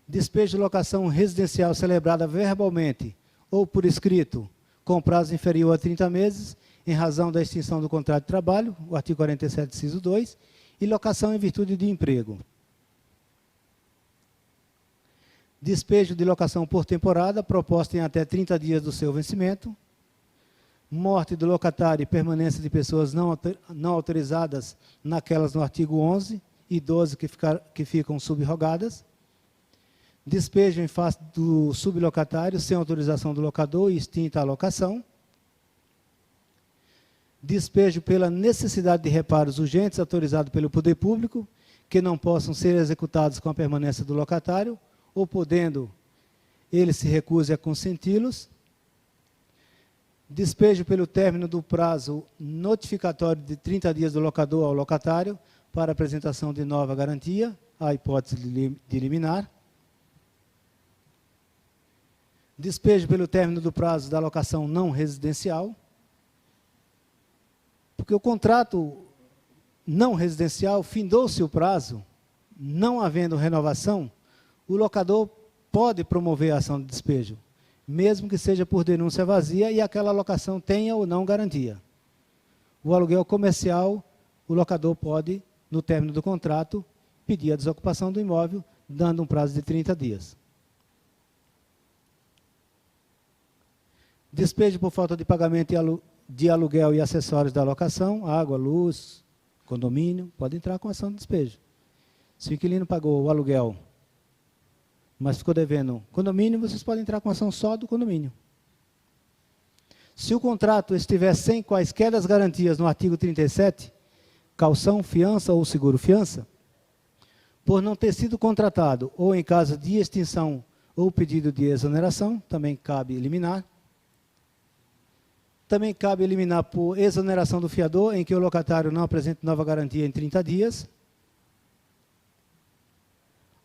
Speaker 1: Despejo de locação residencial celebrada verbalmente ou por escrito, com prazo inferior a 30 meses, em razão da extinção do contrato de trabalho, o artigo 47, inciso 2, e locação em virtude de emprego. Despejo de locação por temporada, proposta em até 30 dias do seu vencimento. Morte do locatário e permanência de pessoas não autorizadas naquelas no artigo 11 e 12 que ficam subrogadas. Despejo em face do sublocatário sem autorização do locador e extinta a locação. Despejo pela necessidade de reparos urgentes autorizado pelo poder público, que não possam ser executados com a permanência do locatário, ou podendo, ele se recuse a consenti-los. Despejo pelo término do prazo notificatório de 30 dias do locador ao locatário para apresentação de nova garantia, a hipótese de liminar. Despejo pelo término do prazo da locação não residencial, porque o contrato não residencial, findou-se o prazo, não havendo renovação, o locador pode promover a ação de despejo, mesmo que seja por denúncia vazia e aquela locação tenha ou não garantia. O aluguel comercial, o locador pode, no término do contrato, pedir a desocupação do imóvel, dando um prazo de 30 dias. Despejo por falta de pagamento de aluguel e acessórios da locação, água, luz, condomínio, pode entrar com ação de despejo. Se o inquilino pagou o aluguel, mas ficou devendo condomínio, vocês podem entrar com ação só do condomínio. Se o contrato estiver sem quaisquer das garantias no artigo 37, caução, fiança ou seguro-fiança, por não ter sido contratado ou em caso de extinção ou pedido de exoneração, também cabe eliminar. Também cabe eliminar por exoneração do fiador, em que o locatário não apresente nova garantia em 30 dias.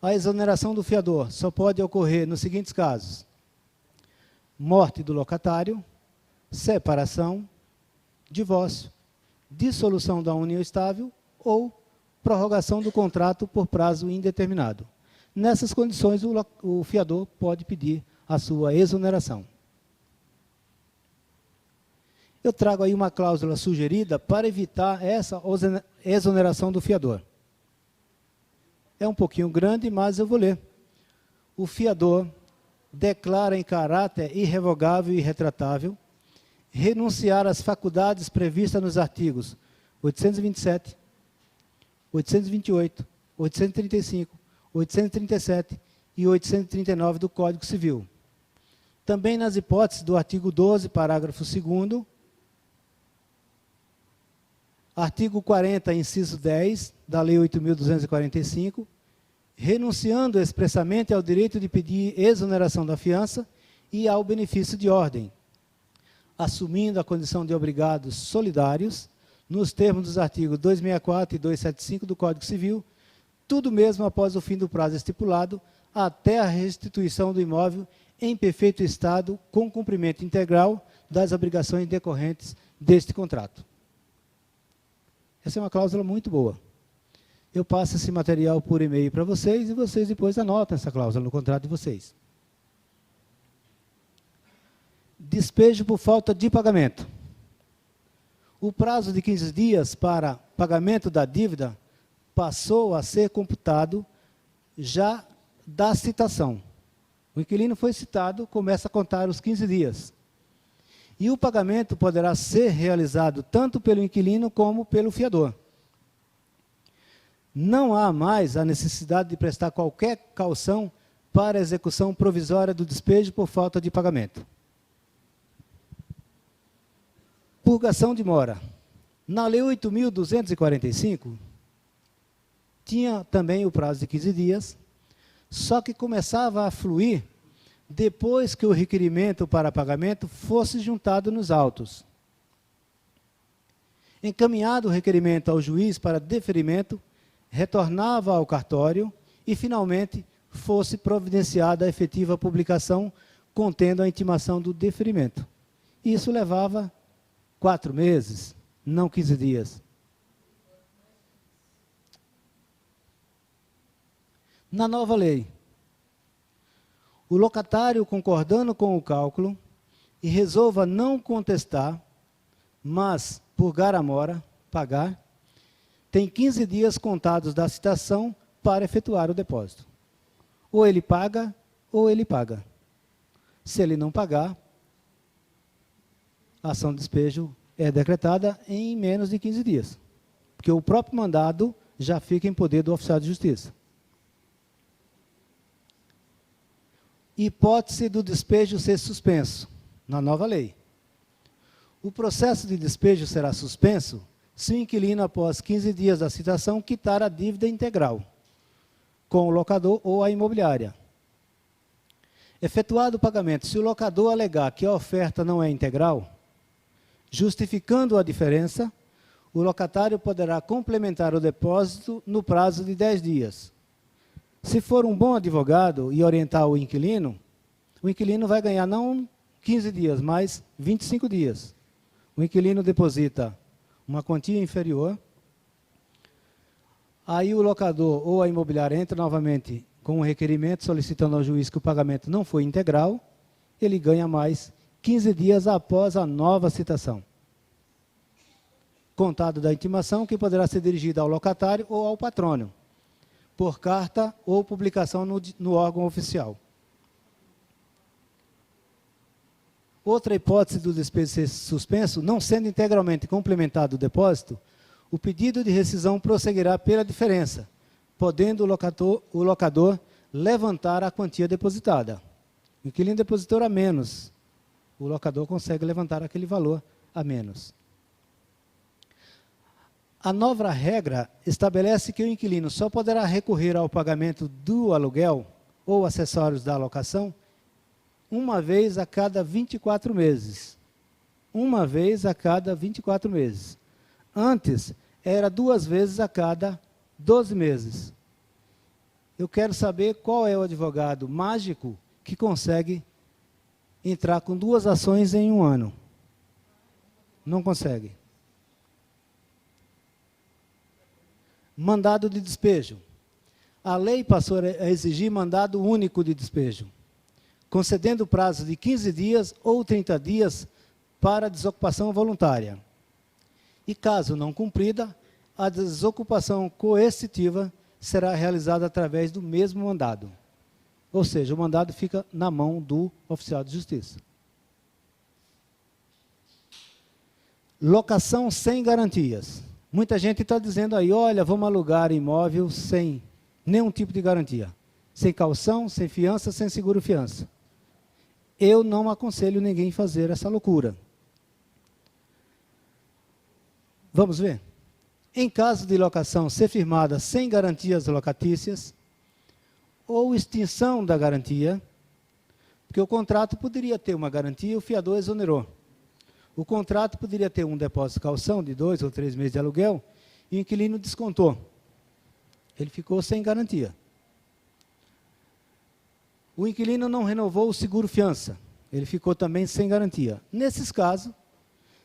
Speaker 1: A exoneração do fiador só pode ocorrer nos seguintes casos: morte do locatário, separação, divórcio, dissolução da união estável ou prorrogação do contrato por prazo indeterminado. Nessas condições, o fiador pode pedir a sua exoneração. Eu trago aí uma cláusula sugerida para evitar essa exoneração do fiador. É um pouquinho grande, mas eu vou ler. O fiador declara em caráter irrevogável e irretratável renunciar às faculdades previstas nos artigos 827, 828, 835, 837 e 839 do Código Civil. Também nas hipóteses do artigo 12, parágrafo 2º, artigo 40, inciso 10, da Lei 8.245, renunciando expressamente ao direito de pedir exoneração da fiança e ao benefício de ordem, assumindo a condição de obrigados solidários, nos termos dos artigos 264 e 275 do Código Civil, tudo mesmo após o fim do prazo estipulado, até a restituição do imóvel em perfeito estado, com cumprimento integral das obrigações decorrentes deste contrato. Essa é uma cláusula muito boa. Eu passo esse material por e-mail para vocês e vocês depois anotam essa cláusula no contrato de vocês. Despejo por falta de pagamento. O prazo de 15 dias para pagamento da dívida passou a ser computado já da citação. O inquilino foi citado, começa a contar os 15 dias. E o pagamento poderá ser realizado tanto pelo inquilino como pelo fiador. Não há mais a necessidade de prestar qualquer caução para a execução provisória do despejo por falta de pagamento. Purgação de mora. Na Lei 8.245, tinha também o prazo de 15 dias, só que começava a fluir depois que o requerimento para pagamento fosse juntado nos autos. Encaminhado o requerimento ao juiz para deferimento, retornava ao cartório e, finalmente, fosse providenciada a efetiva publicação contendo a intimação do deferimento. Isso levava 4 meses, não 15 dias. Na nova lei, o locatário, concordando com o cálculo e resolva não contestar, mas purgar a mora, pagar, tem 15 dias contados da citação para efetuar o depósito. Ou ele paga, ou ele paga. Se ele não pagar, a ação de despejo é decretada em menos de 15 dias. Porque o próprio mandado já fica em poder do oficial de justiça. Hipótese do despejo ser suspenso, na nova lei. O processo de despejo será suspenso se o inquilino, após 15 dias da citação, quitar a dívida integral, com o locador ou a imobiliária. Efetuado o pagamento, se o locador alegar que a oferta não é integral, justificando a diferença, o locatário poderá complementar o depósito no prazo de 10 dias. Se for um bom advogado e orientar o inquilino vai ganhar não 15 dias, mas 25 dias. O inquilino deposita uma quantia inferior, aí o locador ou a imobiliária entra novamente com um requerimento solicitando ao juiz que o pagamento não foi integral, ele ganha mais 15 dias após a nova citação. Contado da intimação, que poderá ser dirigida ao locatário ou ao patrônio, por carta ou publicação no órgão oficial. Outra hipótese do despejo ser suspenso, não sendo integralmente complementado o depósito, o pedido de rescisão prosseguirá pela diferença, podendo o locador levantar a quantia depositada. O inquilino depositou a menos, o locador consegue levantar aquele valor a menos. A nova regra estabelece que o inquilino só poderá recorrer ao pagamento do aluguel ou acessórios da locação uma vez a cada 24 meses. Uma vez a cada 24 meses. Antes, era 2 vezes a cada 12 meses. Eu quero saber qual é o advogado mágico que consegue entrar com 2 ações em um ano. Não consegue. Mandado de despejo. A lei passou a exigir mandado único de despejo, concedendo prazo de 15 dias ou 30 dias para desocupação voluntária. E caso não cumprida, a desocupação coercitiva será realizada através do mesmo mandado. Ou seja, o mandado fica na mão do oficial de justiça. Locação sem garantias. Muita gente está dizendo aí, olha, vamos alugar imóvel sem nenhum tipo de garantia. Sem caução, sem fiança, sem seguro-fiança. Eu não aconselho ninguém a fazer essa loucura. Vamos ver? Em caso de locação ser firmada sem garantias locatícias, ou extinção da garantia, porque o contrato poderia ter uma garantia e o fiador exonerou. O contrato poderia ter um depósito de caução de 2 ou 3 meses de aluguel e o inquilino descontou. Ele ficou sem garantia. O inquilino não renovou o seguro-fiança. Ele ficou também sem garantia. Nesses casos,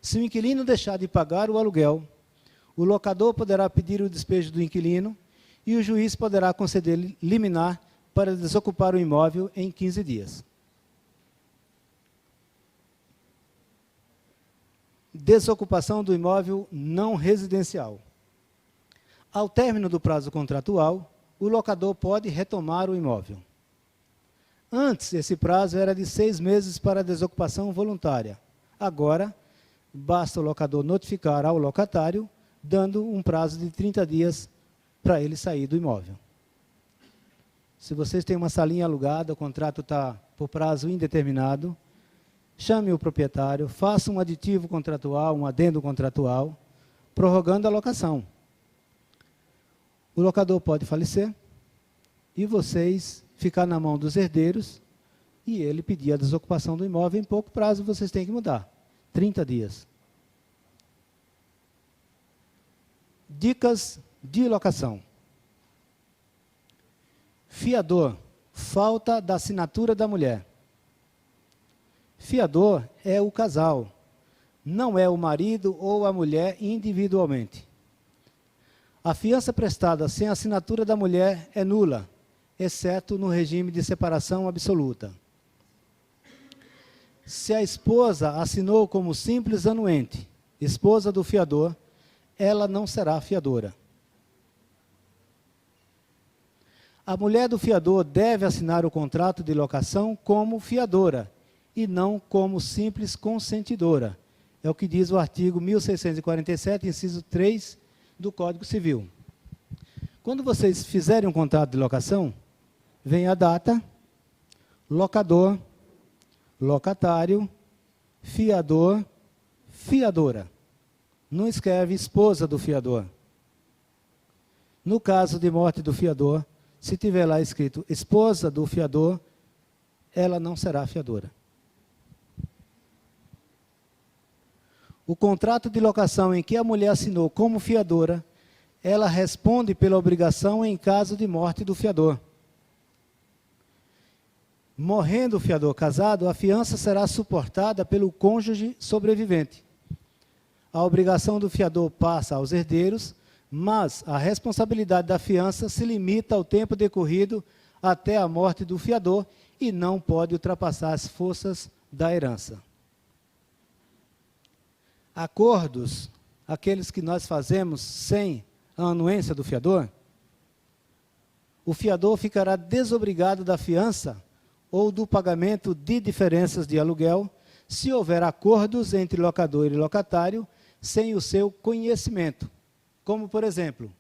Speaker 1: se o inquilino deixar de pagar o aluguel, o locador poderá pedir o despejo do inquilino e o juiz poderá conceder liminar para desocupar o imóvel em 15 dias. Desocupação do imóvel não residencial. Ao término do prazo contratual, o locador pode retomar o imóvel. Antes, esse prazo era de 6 meses para desocupação voluntária. Agora, basta o locador notificar ao locatário, dando um prazo de 30 dias para ele sair do imóvel. Se vocês têm uma salinha alugada, o contrato está por prazo indeterminado, chame o proprietário, faça um aditivo contratual, um adendo contratual, prorrogando a locação. O locador pode falecer e vocês ficar na mão dos herdeiros e ele pedir a desocupação do imóvel. Em pouco prazo vocês têm que mudar, 30 dias. Dicas de locação. Fiador, falta da assinatura da mulher. Fiador é o casal, não é o marido ou a mulher individualmente. A fiança prestada sem assinatura da mulher é nula, exceto no regime de separação absoluta. Se a esposa assinou como simples anuente, esposa do fiador, ela não será fiadora. A mulher do fiador deve assinar o contrato de locação como fiadora, e não como simples consentidora. É o que diz o artigo 1647, inciso 3 do Código Civil. Quando vocês fizerem um contrato de locação, vem a data, locador, locatário, fiador, fiadora. Não escreve esposa do fiador. No caso de morte do fiador, se tiver lá escrito esposa do fiador, ela não será fiadora. O contrato de locação em que a mulher assinou como fiadora, ela responde pela obrigação em caso de morte do fiador. Morrendo o fiador casado, a fiança será suportada pelo cônjuge sobrevivente. A obrigação do fiador passa aos herdeiros, mas a responsabilidade da fiança se limita ao tempo decorrido até a morte do fiador e não pode ultrapassar as forças da herança. Acordos, aqueles que nós fazemos sem a anuência do fiador, o fiador ficará desobrigado da fiança ou do pagamento de diferenças de aluguel se houver acordos entre locador e locatário sem o seu conhecimento. Como, por exemplo,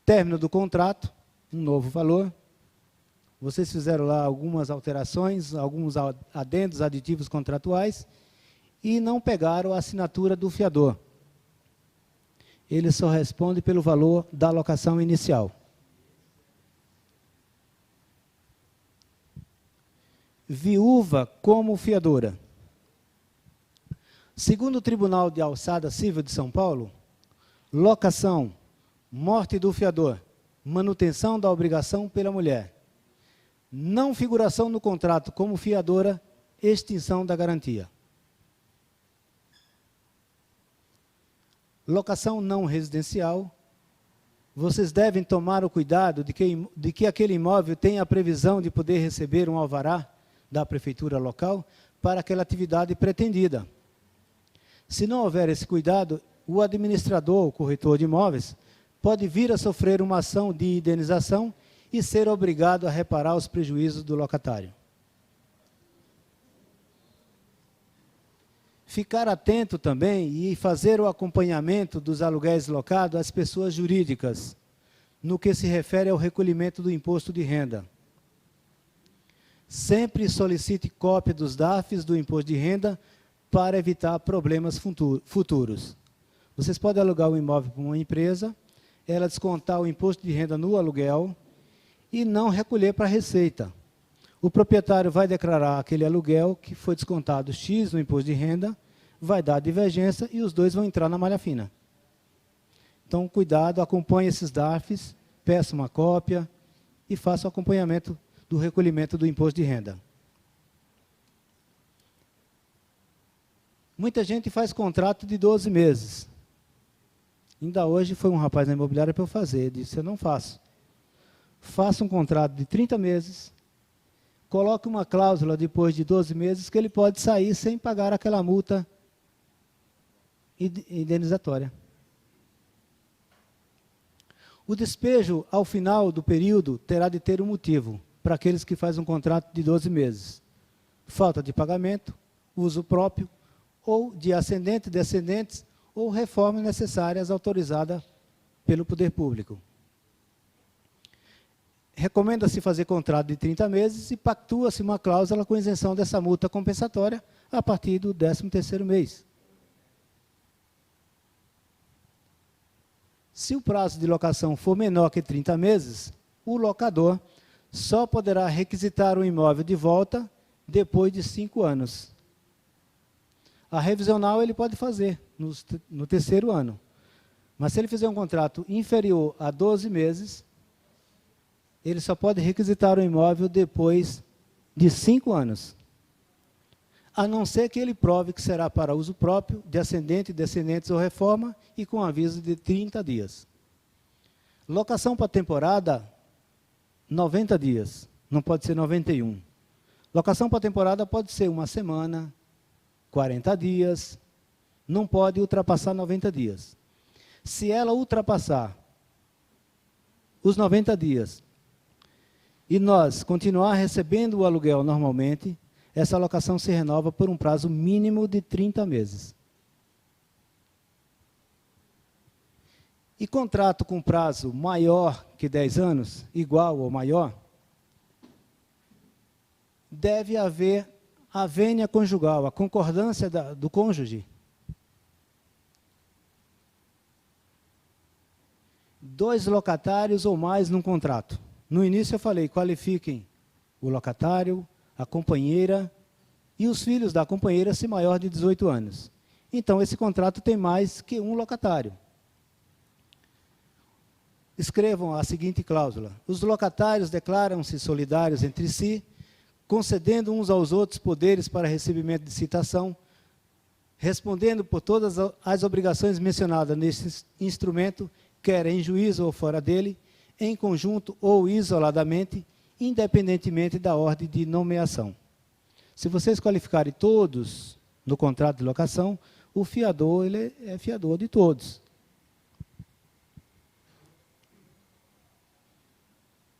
Speaker 1: término do contrato, um novo valor. Vocês fizeram lá algumas alterações, alguns adendos aditivos contratuais, e não pegaram a assinatura do fiador. Ele só responde pelo valor da locação inicial. Viúva como fiadora. Segundo o Tribunal de Alçada Civil de São Paulo, locação, morte do fiador, manutenção da obrigação pela mulher, não figuração no contrato como fiadora, extinção da garantia. Locação não residencial, vocês devem tomar o cuidado de que aquele imóvel tenha a previsão de poder receber um alvará da prefeitura local para aquela atividade pretendida. Se não houver esse cuidado, o administrador, o corretor de imóveis, pode vir a sofrer uma ação de indenização e ser obrigado a reparar os prejuízos do locatário. Ficar atento também e fazer o acompanhamento dos aluguéis locados às pessoas jurídicas, no que se refere ao recolhimento do imposto de renda. Sempre solicite cópia dos DARFs do imposto de renda para evitar problemas futuros. Vocês podem alugar o imóvel para uma empresa, ela descontar o imposto de renda no aluguel e não recolher para a Receita. O proprietário vai declarar aquele aluguel que foi descontado X no imposto de renda, vai dar a divergência e os dois vão entrar na malha fina. Então, cuidado, acompanhe esses DARFs, peça uma cópia e faça o acompanhamento do recolhimento do imposto de renda. Muita gente faz contrato de 12 meses. Ainda hoje foi um rapaz na imobiliária para eu fazer, ele disse, eu não faço. Faça um contrato de 30 meses, coloque uma cláusula depois de 12 meses que ele pode sair sem pagar aquela multa indenizatória. O despejo, ao final do período, terá de ter um motivo para aqueles que fazem um contrato de 12 meses. Falta de pagamento, uso próprio, ou de ascendente, descendentes, ou reformas necessárias autorizadas pelo poder público. Recomenda-se fazer contrato de 30 meses e pactua-se uma cláusula com isenção dessa multa compensatória a partir do 13º mês. Se o prazo de locação for menor que 30 meses, o locador só poderá requisitar o imóvel de volta depois de 5 anos. A revisional ele pode fazer no terceiro ano. Mas se ele fizer um contrato inferior a 12 meses, ele só pode requisitar o imóvel depois de 5 anos. A não ser que ele prove que será para uso próprio, de ascendente, descendentes ou reforma, e com aviso de 30 dias. Locação para temporada, 90 dias, não pode ser 91. Locação para temporada pode ser uma semana, 40 dias, não pode ultrapassar 90 dias. Se ela ultrapassar os 90 dias e nós continuar recebendo o aluguel normalmente, essa locação se renova por um prazo mínimo de 30 meses. E contrato com prazo maior que 10 anos, igual ou maior, deve haver a vênia conjugal, a concordância do cônjuge. 2 locatários ou mais num contrato. No início eu falei, qualifiquem o locatário, a companheira e os filhos da companheira se maior de 18 anos. Então, esse contrato tem mais que um locatário. Escrevam a seguinte cláusula. Os locatários declaram-se solidários entre si, concedendo uns aos outros poderes para recebimento de citação, respondendo por todas as obrigações mencionadas neste instrumento, quer em juízo ou fora dele, em conjunto ou isoladamente, independentemente da ordem de nomeação. Se vocês qualificarem todos no contrato de locação, o fiador ele é fiador de todos.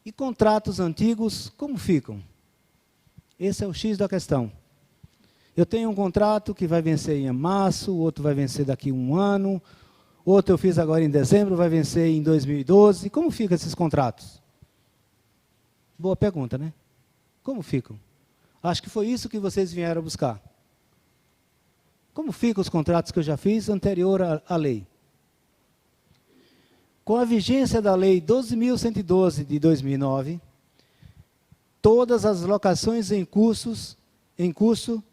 Speaker 1: E contratos antigos, como ficam? Esse é o X da questão. Eu tenho um contrato que vai vencer em março, outro vai vencer daqui a um ano, outro eu fiz agora em dezembro, vai vencer em 2012. Como ficam esses contratos? Boa pergunta, né? Como ficam? Acho que foi isso que vocês vieram buscar. Como ficam os contratos que eu já fiz anterior à lei? Com a vigência da Lei 12.112 de 2009, todas as locações em curso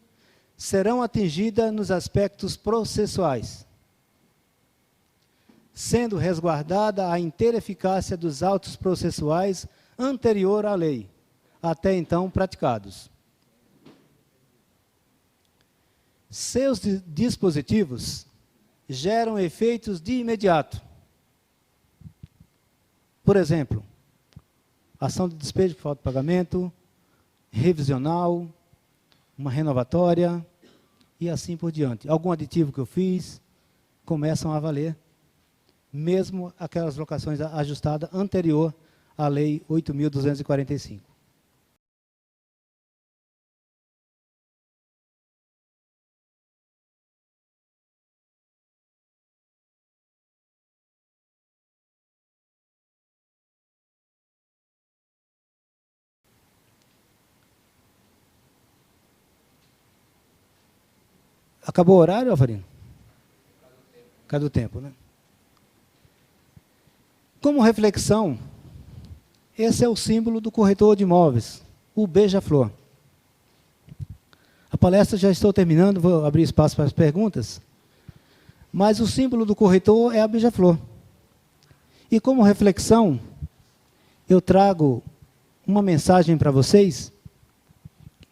Speaker 1: serão atingidas nos aspectos processuais, sendo resguardada a inteira eficácia dos autos processuais anterior à lei, até então praticados. Seus dispositivos geram efeitos de imediato. Por exemplo, ação de despejo por falta de pagamento, revisional, uma renovatória, e assim por diante. Algum aditivo que eu fiz, começam a valer, mesmo aquelas locações ajustadas anterior à Lei 8.245. Acabou o horário, Alvarino? Cadê o tempo, né? Como reflexão, esse é o símbolo do corretor de imóveis, o beija-flor. A palestra já estou terminando, vou abrir espaço para as perguntas, mas o símbolo do corretor é a beija-flor. E como reflexão, eu trago uma mensagem para vocês,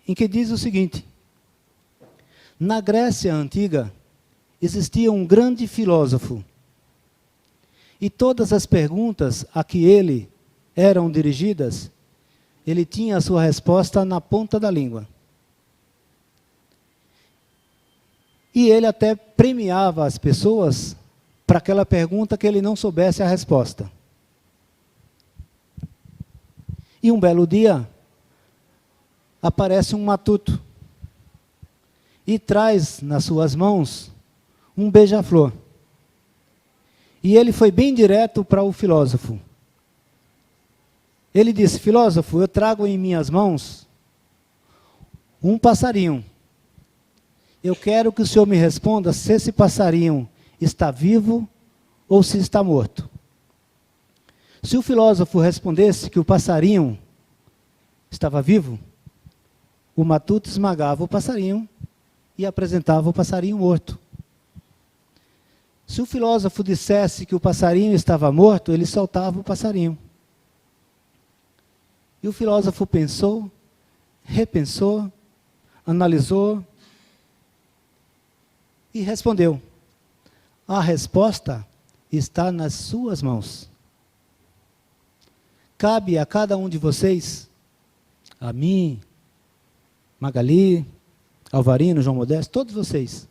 Speaker 1: em que diz o seguinte: na Grécia Antiga, existia um grande filósofo, e todas as perguntas a que ele eram dirigidas, ele tinha a sua resposta na ponta da língua. E ele até premiava as pessoas para aquela pergunta que ele não soubesse a resposta. E um belo dia, aparece um matuto e traz nas suas mãos um beija-flor. E ele foi bem direto para o filósofo. Ele disse: filósofo, eu trago em minhas mãos um passarinho. Eu quero que o senhor me responda se esse passarinho está vivo ou se está morto. Se o filósofo respondesse que o passarinho estava vivo, o matuto esmagava o passarinho e apresentava o passarinho morto. Se o filósofo dissesse que o passarinho estava morto, ele soltava o passarinho. E o filósofo pensou, repensou, analisou e respondeu: a resposta está nas suas mãos. Cabe a cada um de vocês, a mim, Magali, Alvarino, João Modesto, todos vocês,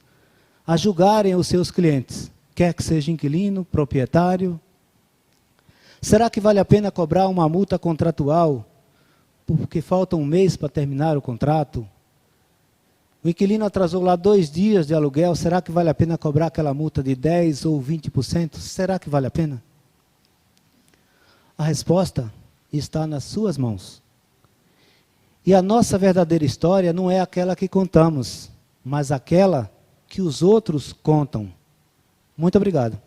Speaker 1: a julgarem os seus clientes, quer que seja inquilino, proprietário. Será que vale a pena cobrar uma multa contratual porque falta um mês para terminar o contrato? O inquilino atrasou lá 2 dias de aluguel, será que vale a pena cobrar aquela multa de 10% ou 20%? Será que vale a pena? A resposta está nas suas mãos. E a nossa verdadeira história não é aquela que contamos, mas aquela que os outros contam. Muito obrigado.